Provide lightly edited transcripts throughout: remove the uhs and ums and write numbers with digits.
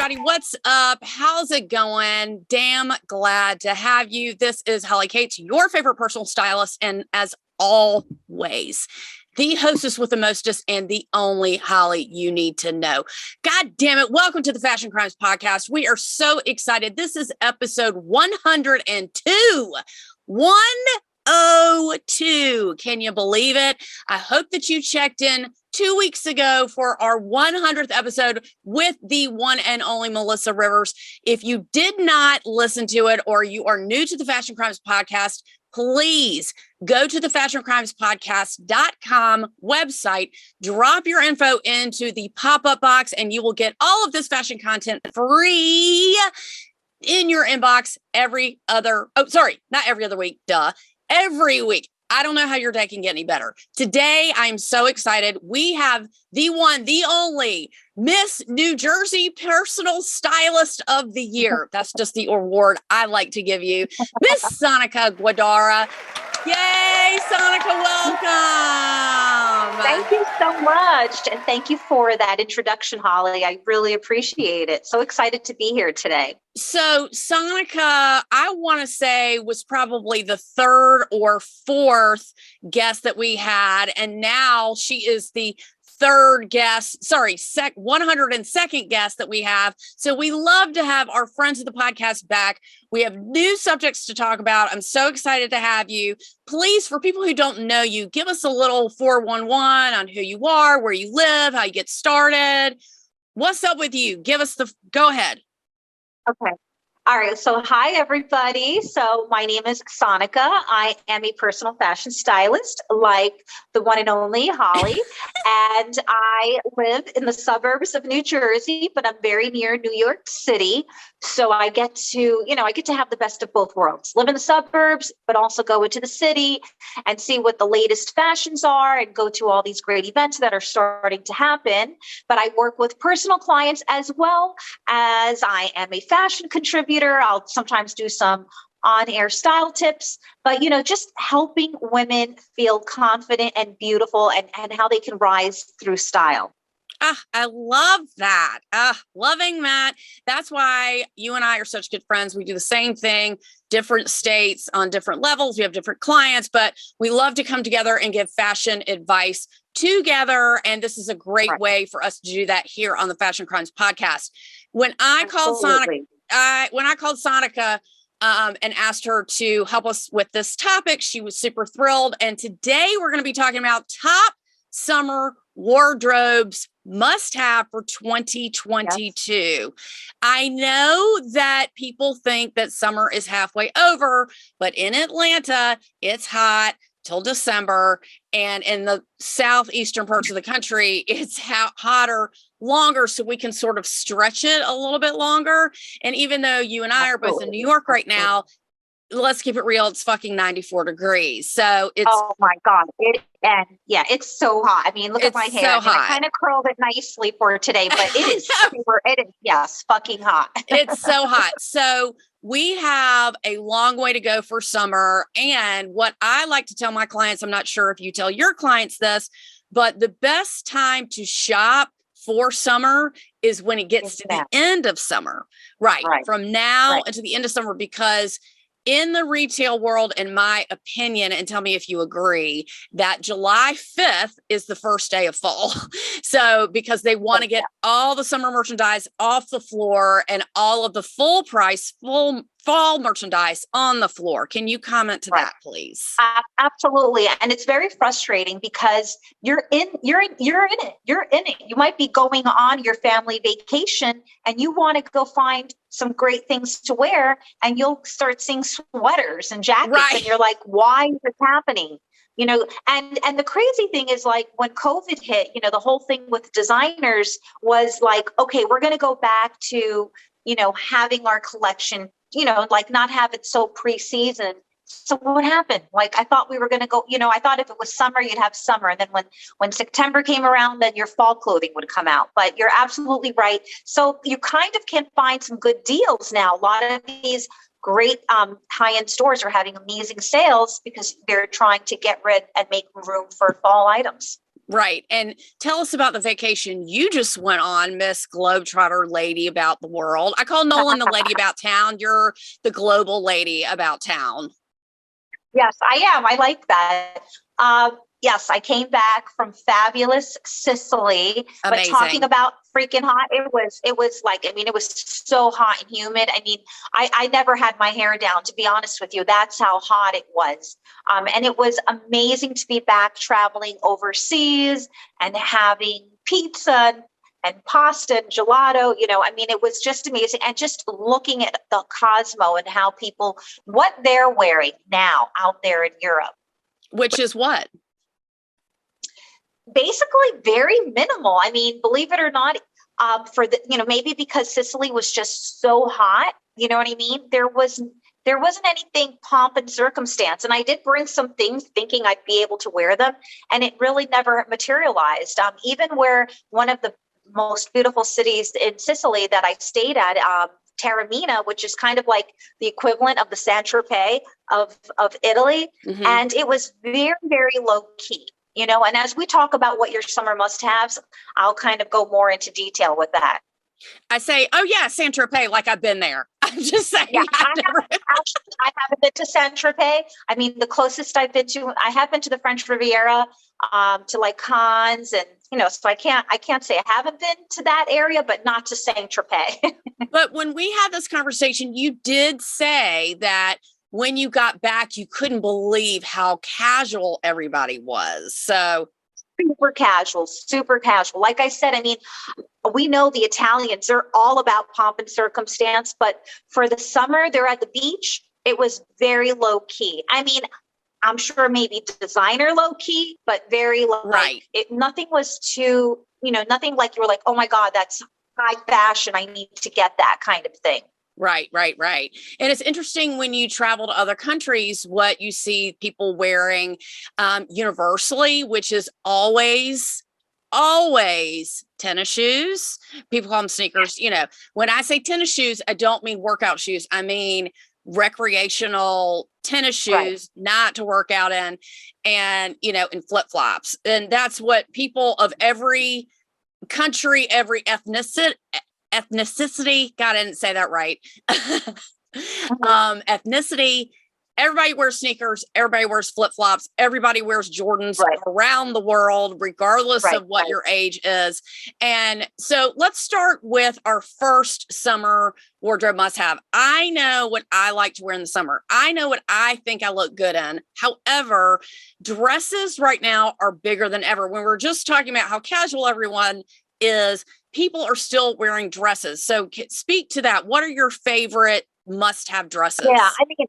everybody. What's up? How's it going? Damn glad to have you. This is Holly Cates, your favorite personal stylist, and as always, the hostess with the mostest and the only Holly you need to know. God damn it. Welcome to the Fashion Crimes Podcast. We are so excited. This is episode 102. 102. Can you believe it? I hope that you checked in 2 weeks ago for our 100th episode with the one and only Melissa Rivers. If you did not listen to it or you are new to the Fashion Crimes Podcast, please go to the fashioncrimespodcast.com website, drop your info into the pop-up box, and you will get all of this fashion content free in your inbox every other week. Every week. I don't know how your day can get any better. Today, I'm so excited. We have the one, the only Miss New Jersey Personal Stylist of the Year. That's just the award I like to give you. Miss Soneca Guadara. Yay, Soneca, welcome. Thank you so much. And thank you for that introduction, Holly. I really appreciate it. So excited to be here today. So Soneca, I want to say, was probably the third or fourth guest that we had. And now she is the 102nd guest that we have. So we love to have our friends of the podcast back. We have new subjects to talk about. I'm so excited to have you. Please, for people who don't know you, give us a little 411 on who you are, where you live, how you get started. What's up with you? Go ahead. Okay. All right. So hi, everybody. So my name is Soneca. I am a personal fashion stylist like the one and only Holly. And I live in the suburbs of New Jersey, but I'm very near New York City. So I get to have the best of both worlds, live in the suburbs, but also go into the city and see what the latest fashions are and go to all these great events that are starting to happen. But I work with personal clients as well as I am a fashion contributor. I'll sometimes do some on-air style tips, but, just helping women feel confident and beautiful and how they can rise through style. I love that. Loving that. That's why you and I are such good friends. We do the same thing, different states on different levels. We have different clients, but we love to come together and give fashion advice together. And this is a great way for us to do that here on the Fashion Crimes Podcast. When I called Soneca and asked her to help us with this topic, she was super thrilled. And today we're going to be talking about top summer wardrobes must have for 2022. Yes. I know that people think that summer is halfway over, but in Atlanta, it's hot till December. And in the southeastern parts of the country, it's hotter longer, so we can sort of stretch it a little bit longer. And even though you and I are both in New York right now, let's keep it real, it's fucking 94 degrees. So it's, oh my God. It's so hot. I mean, look at my hair. So hot. I kind of curled it nicely for today, but it is fucking hot. It's so hot. So we have a long way to go for summer. And what I like to tell my clients, I'm not sure if you tell your clients this, but the best time to shop for summer is when it gets to the end of summer. Right. From now until the end of summer, because in the retail world, in my opinion, and tell me if you agree, that July 5th is the first day of fall. So because they want to get all the summer merchandise off the floor and all of the full fall merchandise on the floor. Can you comment to that, please? Absolutely. And it's very frustrating because you're in it. You might be going on your family vacation and you want to go find some great things to wear, and you'll start seeing sweaters and jackets and you're like, why is this happening? And the crazy thing is, like, when COVID hit, the whole thing with designers was like, okay, we're going to go back to, having our collection, like not have it so pre-season. So what happened? Like, I thought we were going to go, I thought if it was summer, you'd have summer. And then when September came around, then your fall clothing would come out. But you're absolutely right. So you kind of can find some good deals now. A lot of these great high-end stores are having amazing sales because they're trying to get rid and make room for fall items. Right. And tell us about the vacation you just went on, Miss Globetrotter Lady About the World. I call Nolan the lady about town. You're the global lady about town. Yes, I am. I like that. Yes, I came back from fabulous Sicily, but talking Amazing. about freaking hot, it was like, I mean, it was so hot and humid. I mean, I never had my hair down, to be honest with you. That's how hot it was. And it was amazing to be back traveling overseas and having pizza and pasta and gelato. I mean, it was just amazing. And just looking at the Cosmo and how people, what they're wearing now out there in Europe. Which is what? Basically very minimal. I mean, believe it or not, maybe because Sicily was just so hot, you know what I mean? There wasn't anything pomp and circumstance. And I did bring some things thinking I'd be able to wear them. And it really never materialized. Even where one of the most beautiful cities in Sicily that I stayed at, Taormina, which is kind of like the equivalent of the Saint-Tropez of Italy. Mm-hmm. And it was very, very low key. And as we talk about what your summer must-haves, I'll kind of go more into detail with that. I say, oh yeah, Saint-Tropez, like I've been there. I'm just saying. Yeah, I haven't been to Saint-Tropez. I mean, the closest I've been to, I have been to the French Riviera, to like Cannes, and so I can't say I haven't been to that area, but not to Saint-Tropez. But when we had this conversation, you did say that when you got back, you couldn't believe how casual everybody was. So super casual, super casual. Like I said, I mean, we know the Italians are all about pomp and circumstance, but for the summer, they're at the beach. It was very low key. I mean, I'm sure maybe designer low key, but very low. Right. Nothing was too, nothing like you were like, oh my God, that's high fashion. I need to get that kind of thing. Right. And it's interesting when you travel to other countries, what you see people wearing universally, which is always tennis shoes. People call them sneakers. When I say tennis shoes, I don't mean workout shoes. I mean recreational tennis shoes, right, not to work out in, and, in flip-flops. And that's what people of every country, every ethnicity, God, I didn't say that right. Ethnicity, everybody wears sneakers, everybody wears flip-flops, everybody wears Jordans, right, around the world, regardless, right, of what, right, your age is. And so let's start with our first summer wardrobe must-have. I know what I like to wear in the summer. I know what I think I look good in. However, dresses right now are bigger than ever. When we're just talking about how casual everyone is, people are still wearing dresses. So speak to that. What are your favorite must-have dresses? Yeah, I mean,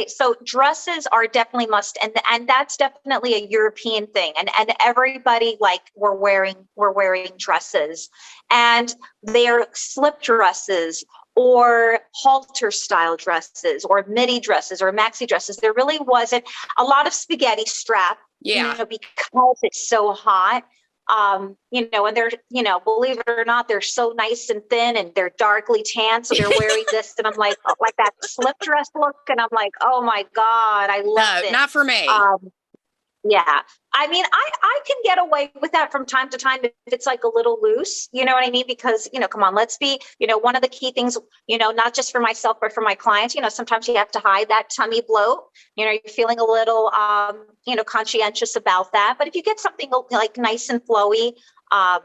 so dresses are definitely must, and that's definitely a European thing. And everybody, like, we're wearing dresses, and they're slip dresses or halter style dresses or midi dresses or maxi dresses. There really wasn't a lot of spaghetti strap, because it's so hot. And they're, believe it or not, they're so nice and thin and they're darkly tan. So they're wearing this, and I'm like, like that slip dress look. And I'm like, oh my God, I love it. Not for me. Yeah. I mean, I can get away with that from time to time if it's like a little loose, you know what I mean? Because, come on, let's be, one of the key things, not just for myself, but for my clients, sometimes you have to hide that tummy bloat, you're feeling a little, conscientious about that. But if you get something like nice and flowy, I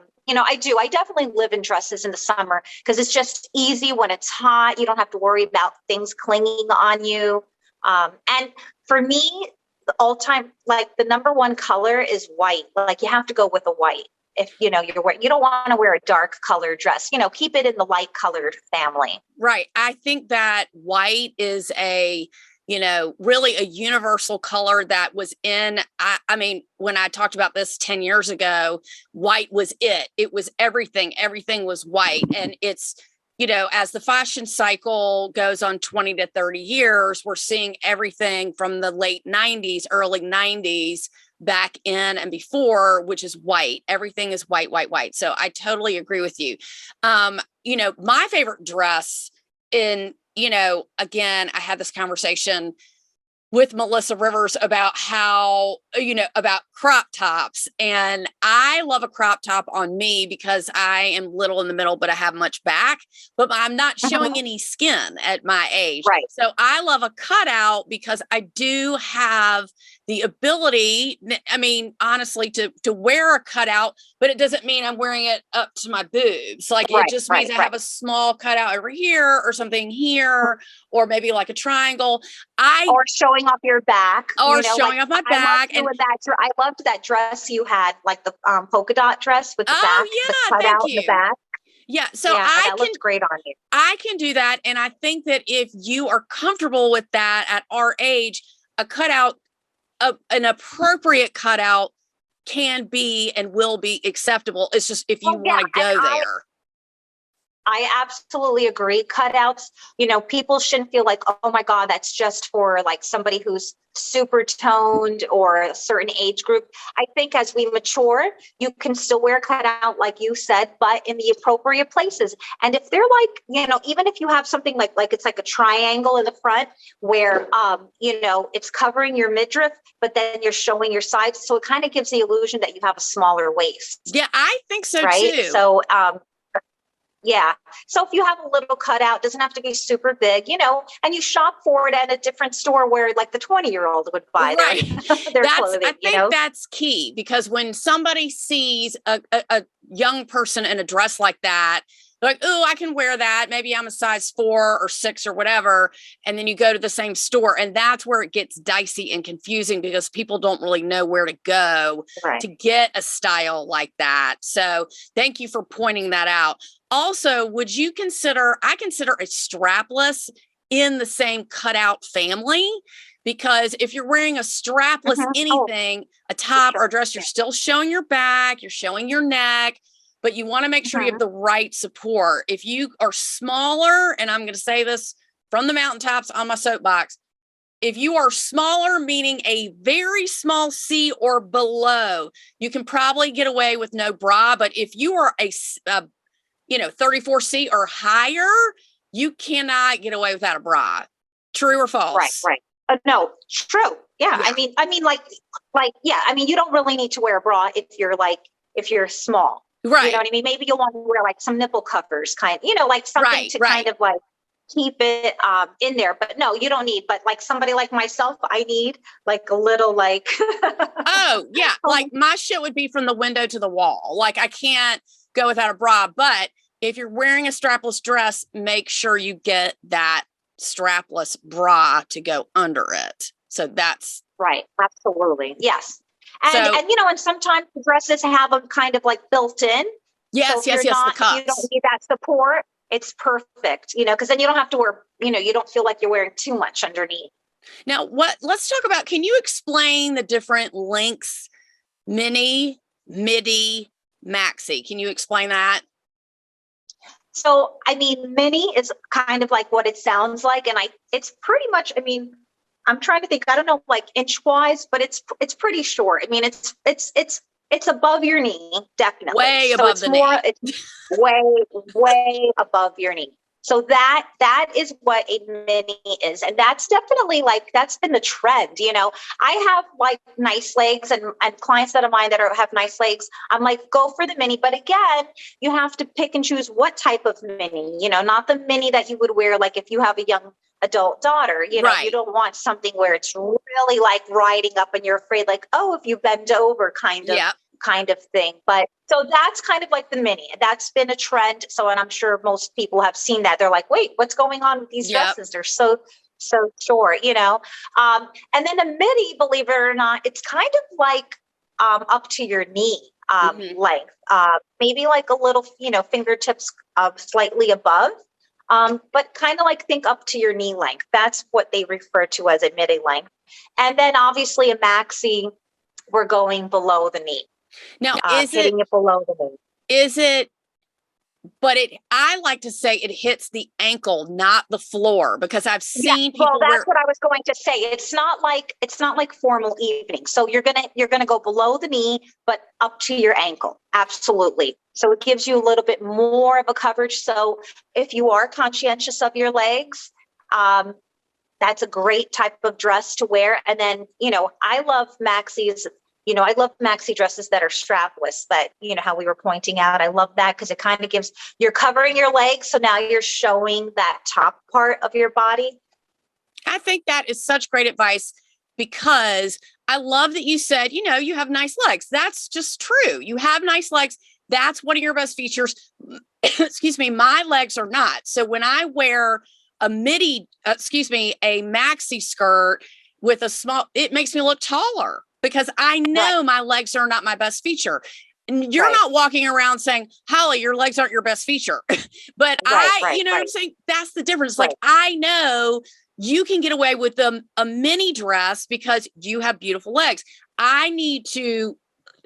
definitely live in dresses in the summer because it's just easy when it's hot. You don't have to worry about things clinging on you. And for me, the all-time, like, the number one color is white. Like, you have to go with a white. If, you don't want to wear a dark colored dress, keep it in the light colored family. Right. I think that white is really a universal color that was in, I mean, when I talked about this 10 years ago, white was it. It was everything. Everything was white. And it's, as the fashion cycle goes on 20 to 30 years, we're seeing everything from the late 90s, early 90s back in and before, which is white. Everything is white, white, white. So I totally agree with you. My favorite dress again, I had this conversation with Melissa Rivers about how, about crop tops. And I love a crop top on me because I am little in the middle, but I have much back, but I'm not showing any skin at my age. Right. So I love a cutout because I do have the ability, I mean, honestly, to wear a cutout, but it doesn't mean I'm wearing it up to my boobs. Like it just means I have a small cutout over here or something here, or maybe like a triangle. Or showing off your back. Or showing off my back. I loved that dress you had, like the polka dot dress with the back, the cutout in the back. Yeah. So that looked great on you. I can do that. And I think that if you are comfortable with that at our age, a cutout, an appropriate cutout can be and will be acceptable. It's just if you want to go there. I absolutely agree. Cutouts, people shouldn't feel like, oh my God, that's just for like somebody who's super toned or a certain age group. I think as we mature, you can still wear a cutout, like you said, but in the appropriate places. And if they're like, even if you have something like it's like a triangle in the front where, it's covering your midriff, but then you're showing your sides. So it kind of gives the illusion that you have a smaller waist. Yeah, I think so too. So, yeah. So if you have a little cutout, doesn't have to be super big, and you shop for it at a different store where like the 20-year-old would buy their clothing. I think that's key, because when somebody sees a young person in a dress like that, they're like, oh, I can wear that. Maybe I'm a size 4 or 6 or whatever. And then you go to the same store, and that's where it gets dicey and confusing because people don't really know where to go to get a style like that. So thank you for pointing that out. Also, would you I consider a strapless in the same cutout family, because if you're wearing a strapless anything, a top or a dress, you're still showing your back, you're showing your neck, but you want to make sure you have the right support. If you are smaller, and I'm going to say this from the mountaintops on my soapbox, if you are smaller, meaning a very small C or below, you can probably get away with no bra. But if you are a 34C or higher, you cannot get away without a bra. True or false? Right. No, true. Yeah. I mean, you don't really need to wear a bra if you're small. Right. You know what I mean? Maybe you'll want to wear like some nipple covers, kind of of like keep it in there. But no, you don't need. But like somebody like myself, I need like a little like. Oh yeah, like my shit would be from the window to the wall. Like I can't go without a bra. But if you're wearing a strapless dress, make sure you get that strapless bra to go under it. So that's right. Absolutely. Yes. And sometimes the dresses have them kind of like built in. Yes, so yes. The cups. You don't need that support. It's perfect, because then you don't have to wear, you don't feel like you're wearing too much underneath. Now, let's talk about, can you explain the different lengths, mini, midi, maxi? Can you explain that? So, mini is kind of like what it sounds like. And it's pretty much, I'm trying to think, I don't know, like inch wise, but it's pretty short. It's above your knee, definitely. Way above the knee. It's way above your knee. So that is what a mini is. And that's definitely that's been the trend. I have like nice legs and clients that of mine that have nice legs. I'm like, go for the mini. But again, you have to pick and choose what type of mini, not the mini that you would wear. Like if you have a young adult daughter, you don't want something where it's really like riding up and you're afraid like, oh, if you bend over kind of thing. But so that's kind of like the mini. That's been a trend. So, and I'm sure most people have seen that. They're like, wait, what's going on with these dresses? They're so short, and then the midi, believe it or not, it's kind of like up to your knee length, maybe like a little, fingertips slightly above. But kind of like think up to your knee length. That's what they refer to as a midi length. And then obviously a maxi, we're going below the knee. Now, hitting it below the knee. I like to say it hits the ankle, not the floor, because I've seen people. Well, that's what I was going to say. It's not like formal evening. So you're gonna go below the knee, but up to your ankle. Absolutely. So it gives you a little bit more of a coverage. So if you are conscientious of your legs, That's a great type of dress to wear. And then, I love maxis. I love maxi dresses that are strapless, that, how we were pointing out. I love that because it kind of you're covering your legs. So now you're showing that top part of your body. I think that is such great advice, because I love that you said, you have nice legs. That's just true. You have nice legs. That's one of your best features. Excuse me. My legs are not. So when I wear a maxi skirt with it makes me look taller, because I know my legs are not my best feature. And you're not walking around saying, Holly, your legs aren't your best feature. But what I'm saying? That's the difference. Like, I know you can get away with a mini dress because you have beautiful legs. I need to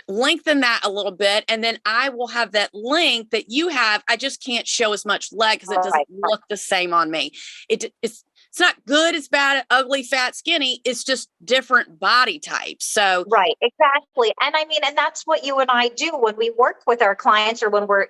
lengthen that a little bit, and then I will have that length that you have. I just can't show as much leg because it doesn't look the same on me. It's not good, it's bad, ugly, fat, skinny. It's just different body types. So right, exactly. And I mean, and that's what you and I do when we work with our clients, or when we're,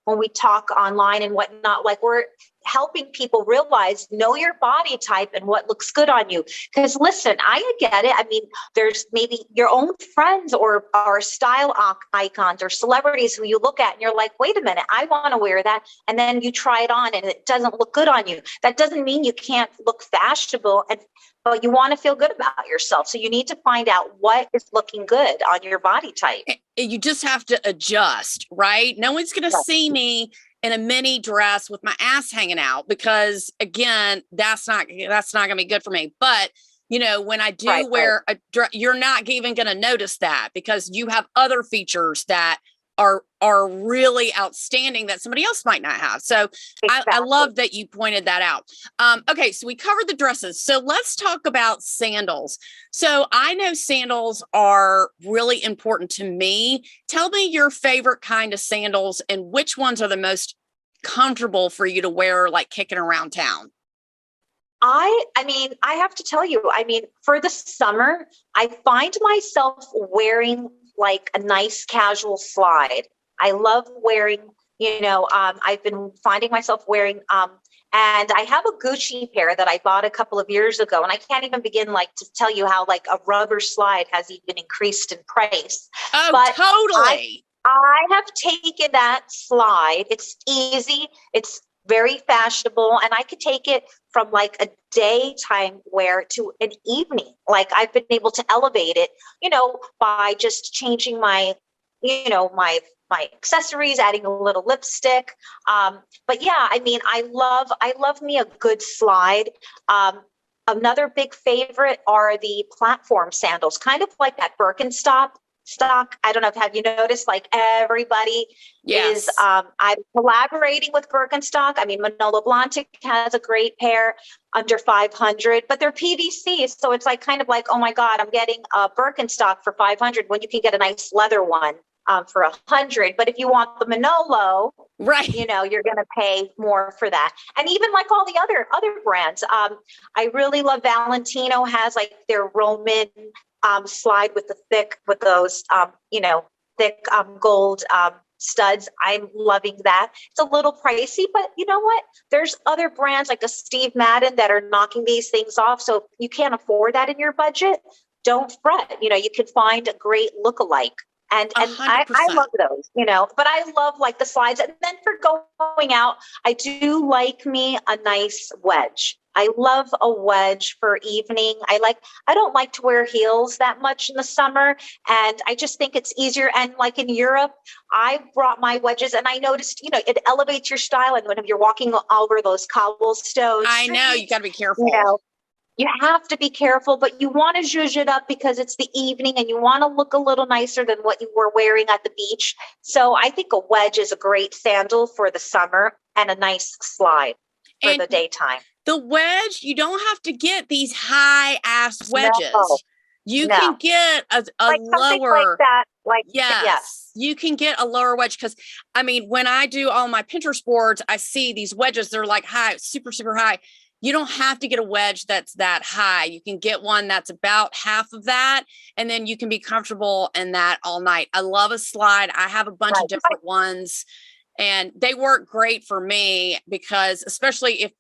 when we talk online and whatnot, like we're helping people realize, know your body type and what looks good on you. Because listen, I get it. I mean, there's maybe your own friends or style icons or celebrities who you look at and you're like, wait a minute, I want to wear that. And then you try it on and it doesn't look good on you. That doesn't mean you can't look fashionable, but you want to feel good about yourself. So you need to find out what is looking good on your body type. You just have to adjust, right? No one's going to see me in a mini dress with my ass hanging out, because again, that's not going to be good for me. But when I do wear a dress, you're not even going to notice that, because you have other features that are really outstanding that somebody else might not have. So exactly. I love that you pointed that out. Okay, so we covered the dresses. So let's talk about sandals. So I know sandals are really important to me. Tell me your favorite kind of sandals and which ones are the most comfortable for you to wear, like kicking around town. I mean, I have to tell you, for the summer, I find myself wearing like a nice casual slide. I love wearing, I've been finding myself wearing, and I have a Gucci pair that I bought a couple of years ago, and I can't even begin to tell you how like a rubber slide has even increased in price. Oh, but totally. I have taken that slide. It's easy. It's very fashionable, and I could take it from like a daytime wear to an evening. Like I've been able to elevate it, by just changing my accessories, adding a little lipstick. But yeah, I love me a good slide. Another big favorite are the platform sandals, kind of like that Birkenstock. I don't know. Have you noticed, like everybody is, I'm collaborating with Birkenstock. Manolo Blahnik has a great pair under 500, but they're PVC. So it's like, kind of like, oh my God, I'm getting a Birkenstock for 500 when you can get a nice leather one for 100. But if you want the Manolo, right, you're going to pay more for that. And even like all the other brands, I really love Valentino has like their Roman slide with those thick gold studs. I'm loving that. It's a little pricey, but you know what? There's other brands like a Steve Madden that are knocking these things off. So if you can't afford that in your budget, don't fret. You can find a great lookalike. And I love those, but I love like the slides. And then for going out, I do like me a nice wedge. I love a wedge for evening. I don't like to wear heels that much in the summer. And I just think it's easier. And like in Europe, I brought my wedges and I noticed, it elevates your style. And when you're walking over those cobblestones, I know you got to be careful. You have to be careful, but you want to zhuzh it up because it's the evening and you want to look a little nicer than what you were wearing at the beach. So I think a wedge is a great sandal for the summer and a nice slide for the daytime. The wedge, you don't have to get these high ass wedges. No. You can get a like lower like that. Yes. You can get a lower wedge because when I do all my Pinterest boards, I see these wedges. They're like high, super, super high. You don't have to get a wedge that's that high. You can get one that's about half of that, and then you can be comfortable in that all night. I love a slide. I have a bunch of different ones, and they work great for me because especially if,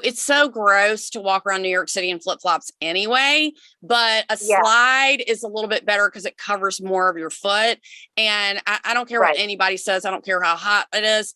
it's so gross to walk around New York City in flip-flops anyway, but a Yeah. slide is a little bit better because it covers more of your foot. And I don't care what Right. anybody says. I don't care how hot it is.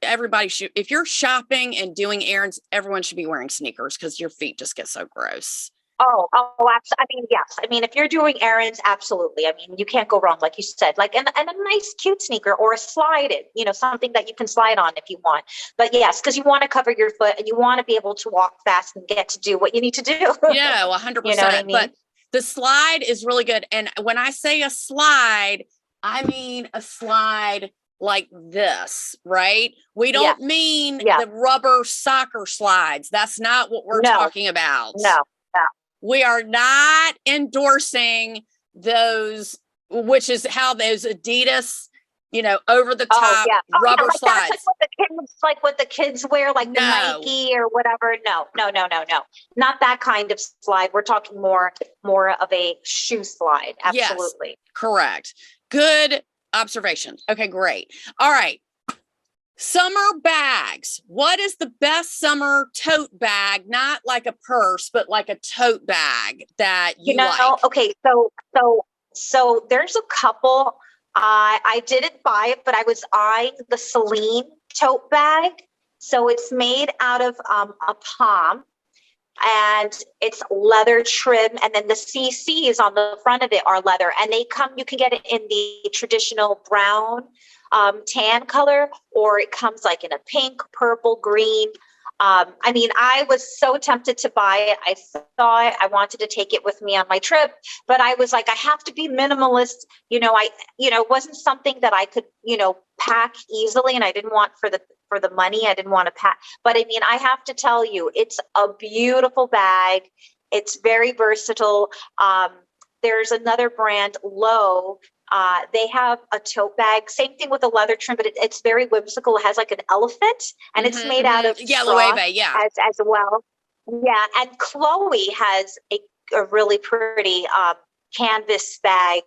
Everybody should, if you're shopping and doing errands, everyone should be wearing sneakers because your feet just get so gross. Oh, I mean, yes. I mean, if you're doing errands, absolutely. I mean, you can't go wrong, like you said, like, and a nice, cute sneaker or a slide, something that you can slide on if you want. But yes, because you want to cover your foot and you want to be able to walk fast and get to do what you need to do. Yeah, 100%. You know what I mean? But the slide is really good. And when I say a slide, I mean a slide like this, right? We don't mean the rubber soccer slides. That's not what we're talking about. No. We are not endorsing those, which is how those Adidas, over the top rubber slides. That's like what the kids wear, like the Nike or whatever. No. Not that kind of slide. We're talking more of a shoe slide. Absolutely. Yes, correct. Good observation. Okay, great. All right. Summer bags. What is the best summer tote bag? Not like a purse, but like a tote bag that you like. Okay. So there's a couple. I didn't buy it, but I was eyeing the Celine tote bag. So it's made out of a palm, and it's leather trim, and then the CCs on the front of it are leather, and you can get it in the traditional brown, tan color, or it comes like in a pink, purple, green. I mean, I was so tempted to buy it. I thought I wanted to take it with me on my trip, but I was like, I have to be minimalist. It wasn't something that I could, pack easily, and I didn't want for the money. I didn't want to pack, but I mean, I have to tell you, it's a beautiful bag. It's very versatile. There's another brand, Low. They have a tote bag, same thing with a leather trim, but it's very whimsical. It has like an elephant, and it's made out of straw as well. Yeah, and Chloe has a really pretty canvas bag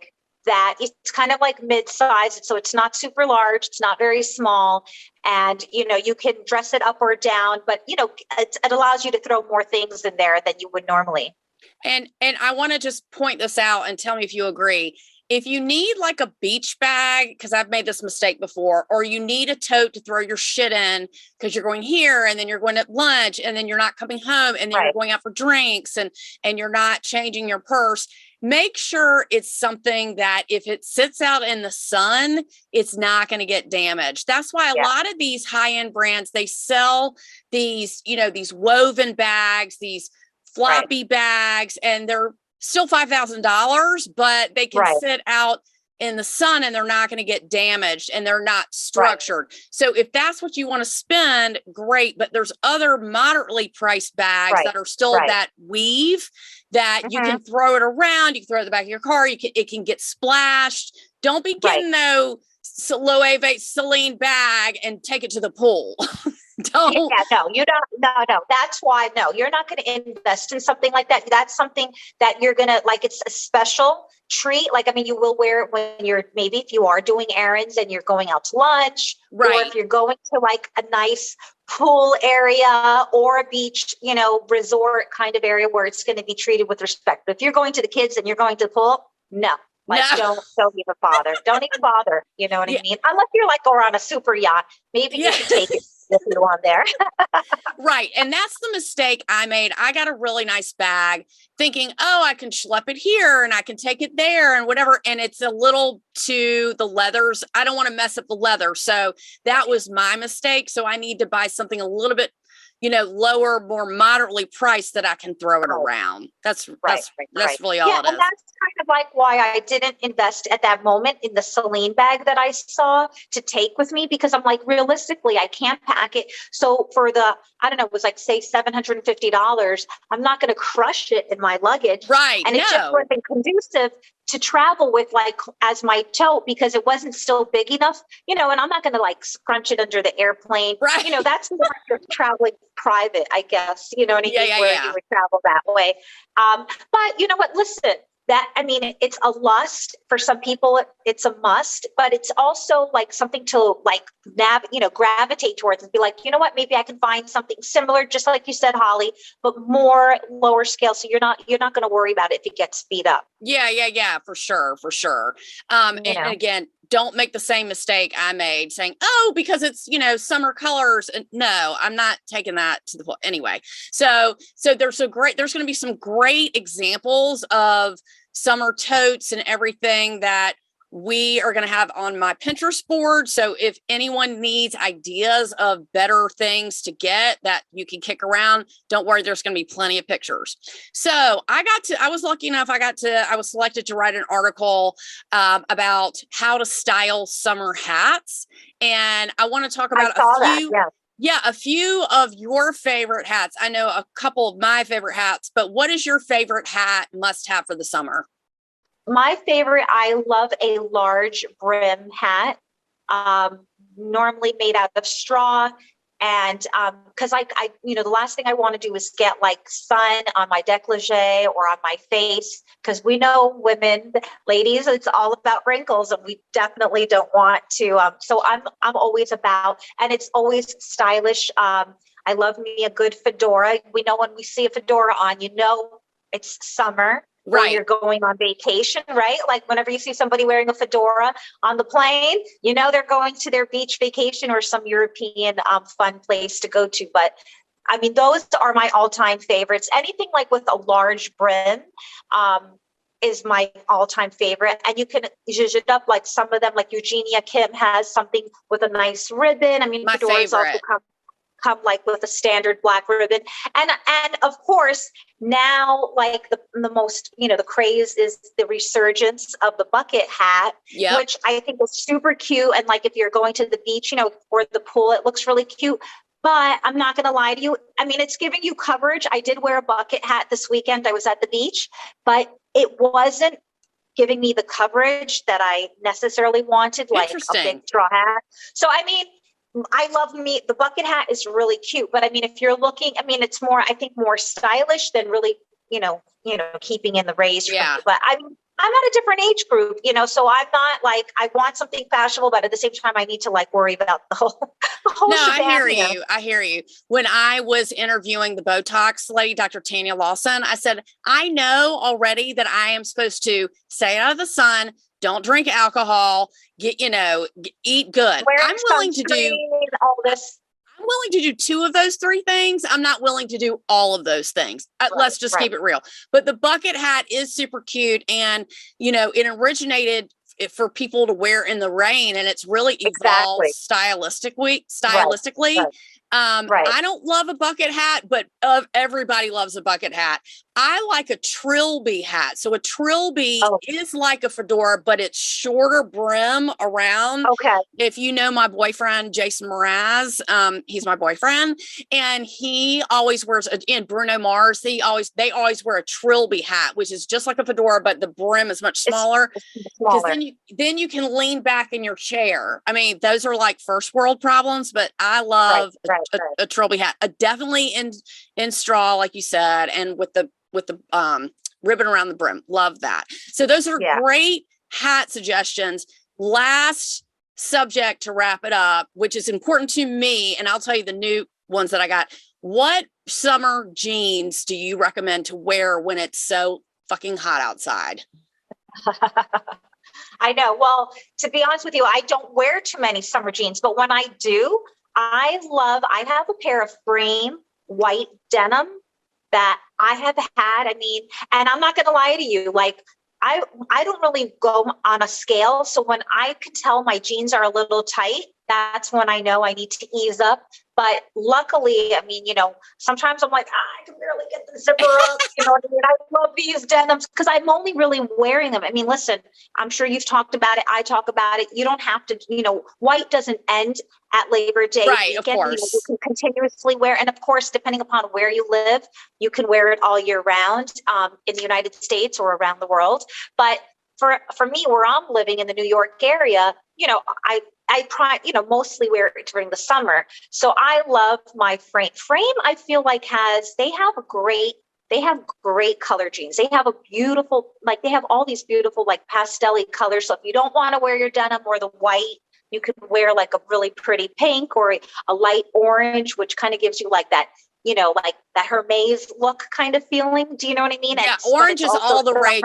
that it's kind of like mid-sized, so it's not super large, it's not very small, and you can dress it up or down, but it allows you to throw more things in there than you would normally. And I want to just point this out and tell me if you agree. If you need like a beach bag, because I've made this mistake before, or you need a tote to throw your shit in because you're going here and then you're going to lunch and then you're not coming home and then you're going out for drinks and you're not changing your purse, make sure it's something that if it sits out in the sun, it's not going to get damaged. That's why a lot of these high-end brands, they sell these, these woven bags, these floppy bags, and they're still $5,000, but they can sit out in the sun and they're not going to get damaged and they're not structured. So if that's what you want to spend, great. But there's other moderately priced bags that are still that weave that you can throw it around. You can throw it in the back of your car. It can get splashed. Don't be getting no Loewe Celine bag and take it to the pool. Don't. Yeah, no, you don't. No. That's why, no, you're not going to invest in something like that. That's something that you're going to it's a special treat. Like, I mean, you will wear it when maybe if you are doing errands and you're going out to lunch, or if you're going to like a nice pool area or a beach, resort kind of area where it's going to be treated with respect. But if you're going to the kids and you're going to the pool, no. Don't even bother. Don't even bother. You know what I mean? Unless you're on a super yacht, maybe you can take it with you on there. Right. And that's the mistake I made. I got a really nice bag thinking, I can schlep it here and I can take it there and whatever. And it's a little to the leathers. I don't want to mess up the leather. So that was my mistake. So I need to buy something a little bit lower, more moderately priced that I can throw it around. That's really all it is. And that's kind of like why I didn't invest at that moment in the Celine bag that I saw to take with me, because I'm like, realistically, I can't pack it. So for it was like, say $750, I'm not going to crush it in my luggage. Right. And it just wasn't conducive to travel with as my tote, because it wasn't still big enough, and I'm not going to scrunch it under the airplane. Right. That's more just traveling private, I guess, where you would travel that way. But you know what, listen, that, I mean, it's a lust for some people. It's a must, but it's also like something to like gravitate towards and be like, you know what, maybe I can find something similar, just like you said, Holly, but more lower scale. So you're not going to worry about it if it gets beat up. Yeah, for sure. And again, don't make the same mistake I made saying, oh, because it's, summer colors. And no, I'm not taking that to the point anyway. So there's going to be some great examples of summer totes and everything that we are going to have on my Pinterest board. So if anyone needs ideas of better things to get that you can kick around, don't worry, there's going to be plenty of pictures. So I was lucky enough, I was selected to write an article about how to style summer hats. And I want to talk about a few of your favorite hats. I know a couple of my favorite hats, but what is your favorite hat must have for the summer? My favorite, I love a large brim hat, normally made out of straw. And because the last thing I want to do is get like sun on my décolleté or on my face, because we know women, ladies, it's all about wrinkles, and we definitely don't want to. So I'm always about, and it's always stylish. I love me a good fedora. We know when we see a fedora on, it's summer. Right. You're going on vacation, right? Like whenever you see somebody wearing a fedora on the plane, they're going to their beach vacation or some European fun place to go to. But I mean, those are my all-time favorites. Anything like with a large brim is my all-time favorite. And you can zhuzh it up, like some of them, like Eugenia Kim has something with a nice ribbon. I mean, my fedoras favorite. also come like with a standard black ribbon. And of course, now like the most, the craze is the resurgence of the bucket hat, which I think is super cute. And like if you're going to the beach, or the pool, it looks really cute. But I'm not going to lie to you. I mean, it's giving you coverage. I did wear a bucket hat this weekend. I was at the beach, but it wasn't giving me the coverage that I necessarily wanted, like a big straw hat. So, I mean, I love the bucket hat is really cute, but I mean, if you're looking, I mean, it's more, I think more stylish than really, keeping in the race. Yeah. But I mean, I'm at a different age group, so I'm not like, I want something fashionable, but at the same time, I need to like worry about the whole No, shebang, I hear you. When I was interviewing the Botox lady, Dr. Tanya Lawson, I said, I know already that I am supposed to stay out of the sun, don't drink alcohol, eat good. I'm willing to do all this. I'm willing to do 2 of those 3 things. I'm not willing to do all of those things. Let's just keep it real. But the bucket hat is super cute. And, it originated for people to wear in the rain, and it's really evolved stylistically. I don't love a bucket hat, but everybody loves a bucket hat. I like a Trilby hat. So a Trilby is like a fedora, but it's shorter brim around. Okay. If you know my boyfriend, Jason Mraz, he's my boyfriend, and he always wears, and Bruno Mars, they always wear a Trilby hat, which is just like a fedora, but the brim is much smaller. Because then you can lean back in your chair. I mean, those are like first world problems, but I love a Trilby hat. Definitely in straw, like you said, and with the ribbon around the brim. Love that. So those are great hat suggestions. Last subject to wrap it up, which is important to me, and I'll tell you the new ones that I got. What summer jeans do you recommend to wear when it's so fucking hot outside? I know. Well, to be honest with you, I don't wear too many summer jeans, but when I do, I have a pair of frame white denim that I have had. I mean, and I'm not going to lie to you, like I don't really go on a scale. So when I can tell my jeans are a little tight, that's when I know I need to ease up. But luckily, I mean, sometimes I'm like, I can barely get the zipper up. You know what I mean? I love these denims because I'm only really wearing them. I mean, listen, I'm sure you've talked about it. I talk about it. You don't have to, white doesn't end at Labor Day weekend. Of course. You can continuously wear. And of course, depending upon where you live, you can wear it all year round in the United States or around the world. But for me, where I'm living in the New York area, I mostly wear it during the summer. So I love my frame. Frame, I feel like they have a great They have great color jeans. They have a beautiful, like they have all these beautiful like pastel-y colors. So if you don't want to wear your denim or the white, you could wear like a really pretty pink or a light orange, which kind of gives you like that, you know, like that Hermes look kind of feeling. Do you know what I mean? Yeah, orange is all the rage.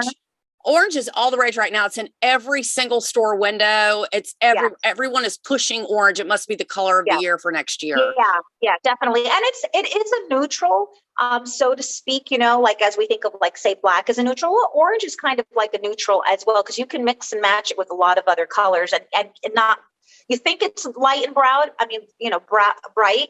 Orange is all the rage right now. It's in every single store window. It's everyone is pushing orange. It must be the color of the year for next year. Yeah, definitely. And it is a neutral, so to speak, you know, like as we think of like say black as a neutral, well, orange is kind of like a neutral as well, because you can mix and match it with a lot of other colors and not, you think it's light and broad, I mean, you know, bright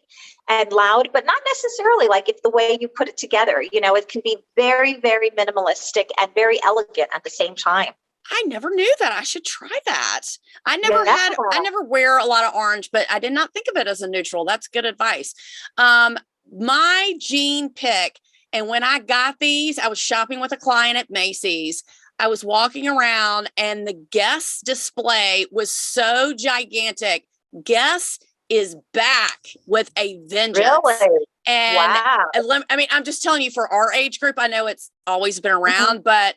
and loud, but not necessarily. Like if the way you put it together, you know, it can be very, very minimalistic and very elegant at the same time. I never knew that. I should try that. I never wear a lot of orange, but I did not think of it as a neutral. That's good advice. My jean pick, and when I got these, I was shopping with a client at Macy's. I was walking around and the Guess display was so gigantic. Guess is back with a vengeance. Really? And wow. I mean, I'm just telling you, for our age group, I know it's always been around, but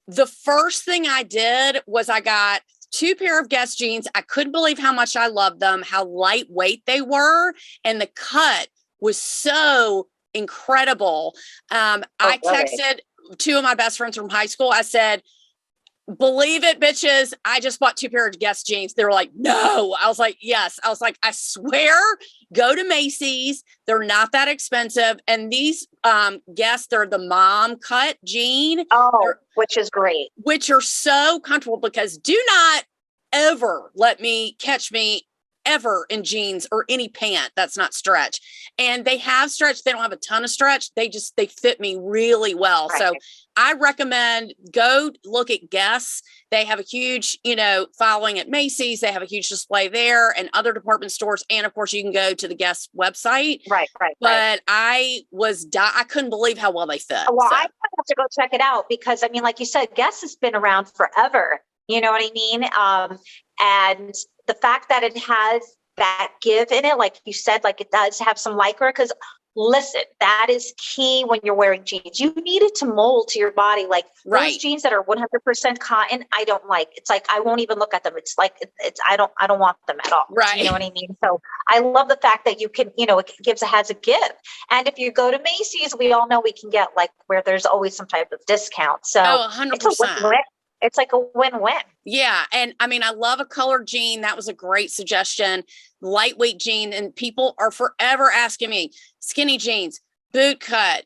the first thing I did was I got 2 pair of Guess jeans. I couldn't believe how much I loved them, how lightweight they were. And the cut was so incredible. I texted 2 of my best friends from high school. I said, believe it, bitches, I just bought 2 pair of Guess jeans. They were like, no. I was like, yes. I was like, I swear, go to Macy's. They're not that expensive. And these Guess, they're the mom cut jean. Oh, which is great. Which are so comfortable, because do not ever catch me ever in jeans or any pant that's not stretch. And they have stretch. They don't have a ton of stretch. They fit me really well. Right. So I recommend go look at Guess. They have a huge, you know, following at Macy's. They have a huge display there and other department stores. And of course you can go to the Guess website. Right. But I couldn't believe how well they fit. Well, I have to go check it out, because I mean, like you said, Guess has been around forever. You know what I mean? And the fact that it has that give in it, like you said, like it does have some lycra, because listen, that is key when you're wearing jeans. You need it to mold to your body. Like those jeans that are 100% cotton, I don't like. It's like, I won't even look at them. It's like, I don't want them at all. Right. You know what I mean? So I love the fact that you can, you know, has a give. And if you go to Macy's, we all know we can get like where there's always some type of discount. So 100%. It's a win-win. It's like a win-win. Yeah. And I mean, I love a colored jean. That was a great suggestion. Lightweight jean. And people are forever asking me, skinny jeans, boot cut,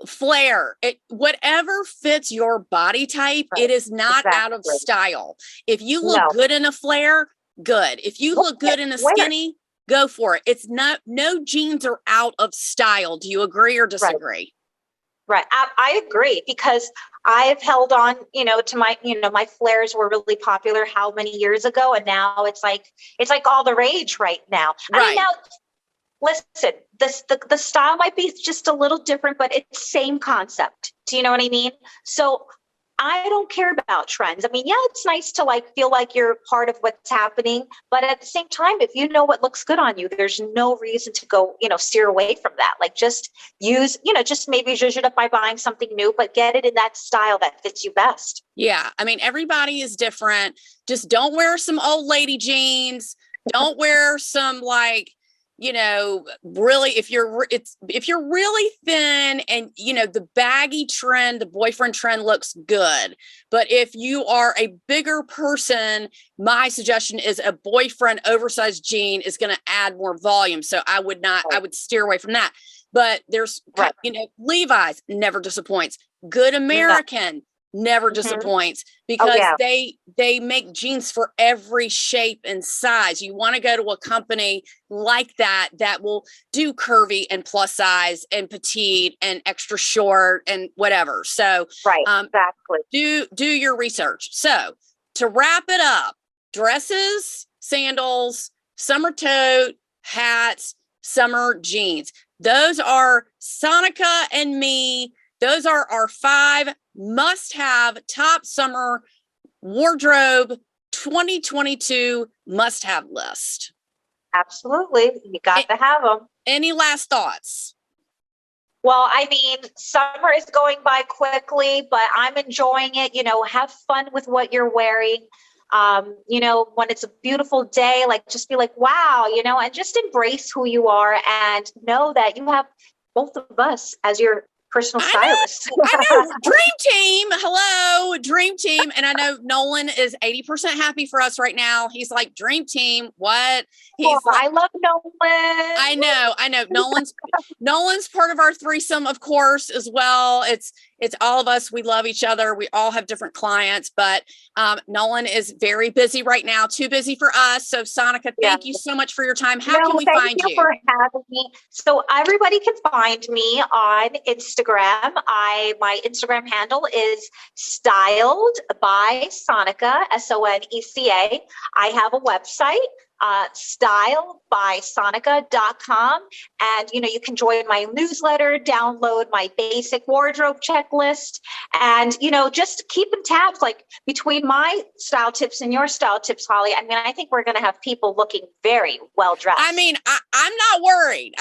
flare, whatever fits your body type. Right. It is not out of style. If you look good in a flare, good. If you look good in a skinny, go for it. It's not, no jeans are out of style. Do you agree or disagree? Right. I agree, because I've held on, you know, to my, you know, my flares were really popular how many years ago. And now it's like all the rage right now. Right. I mean, now, listen, the style might be just a little different, but it's same concept. Do you know what I mean? So I don't care about trends. I mean, yeah, it's nice to like feel like you're part of what's happening, but at the same time, if you know what looks good on you, there's no reason to go, you know, steer away from that. Like just use, you know, just maybe zhuzh it up by buying something new, but get it in that style that fits you best. Yeah. I mean, everybody is different. Just don't wear some old lady jeans. Don't wear some like, you know, really, if you're really thin and, you know, the baggy trend, the boyfriend trend looks good. But if you are a bigger person, my suggestion is a boyfriend oversized jean is going to add more volume. So I would steer away from that. But there's, you know, Levi's never disappoints. Good American never disappoints, because they make jeans for every shape and size. You want to go to a company like that will do curvy and plus size and petite and extra short and whatever. So exactly. Do your research. So to wrap it up, dresses, sandals, summer tote, hats, summer jeans. Those are Soneca and me. Those are our 5 must-have top summer wardrobe 2022 must-have list. Absolutely. You got to have them. Any last thoughts? Well, I mean, summer is going by quickly, but I'm enjoying it. Have fun with what you're wearing. When it's a beautiful day, like just be like, wow, and just embrace who you are and know that you have both of us as your personal stylist. I know. Dream team. Hello, dream team. And I know Nolan is 80% happy for us right now. He's like, dream team. What? I love Nolan. I know. Nolan's part of our threesome, of course, as well. It's all of us. We love each other. We all have different clients, but Nolan is very busy right now, too busy for us. So Soneca, thank you so much for your time. How can we find you? Thank you for having me. So everybody can find me on Instagram. My Instagram handle is Styled by Soneca, Soneca. I have a website, stylebysoneca.com. And, you can join my newsletter, download my basic wardrobe checklist, and, just keeping tabs like between my style tips and your style tips, Holly. I mean, I think we're going to have people looking very well dressed. I mean, I'm not worried.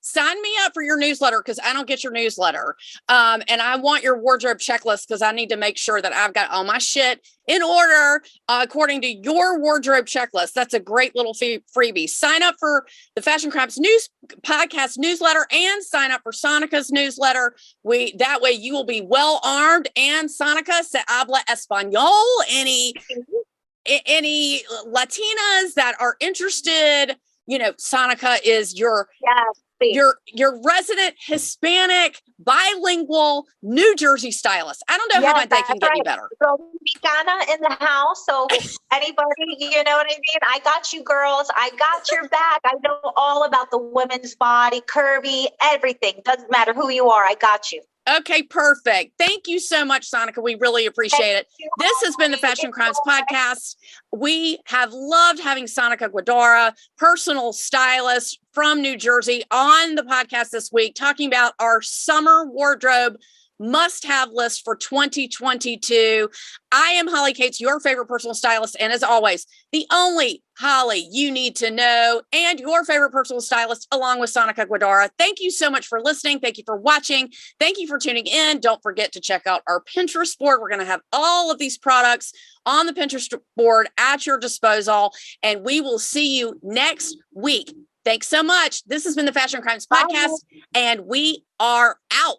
Sign me up for your newsletter because I don't get your newsletter. And I want your wardrobe checklist because I need to make sure that I've got all my shit in order according to your wardrobe checklist. That's a great little freebie. Sign up for the Fashion Crimes News Podcast newsletter and sign up for Soneca's newsletter. That way you will be well armed. And Soneca, se habla español. Any Latinas that are interested, Soneca is your resident Hispanic, bilingual New Jersey stylist. I don't know how my day can get any better. Mexicana in the house. So anybody, you know what I mean? I got you girls. I got your back. I know all about the women's body, curvy, everything. Doesn't matter who you are. I got you. Okay, perfect. Thank you so much, Soneca. We really appreciate it. This has been the Fashion Crimes Podcast. We have loved having Soneca Guadara, personal stylist from New Jersey, on the podcast this week, talking about our summer wardrobe must-have list for 2022. I am Holly Katz, your favorite personal stylist, and as always, the only Holly you need to know, and your favorite personal stylist, along with Soneca Guadara. Thank you so much for listening. Thank you for watching. Thank you for tuning in. Don't forget to check out our Pinterest board. We're going to have all of these products on the Pinterest board at your disposal, and we will see you next week. Thanks so much. This has been the Fashion Crimes Podcast, and we are out.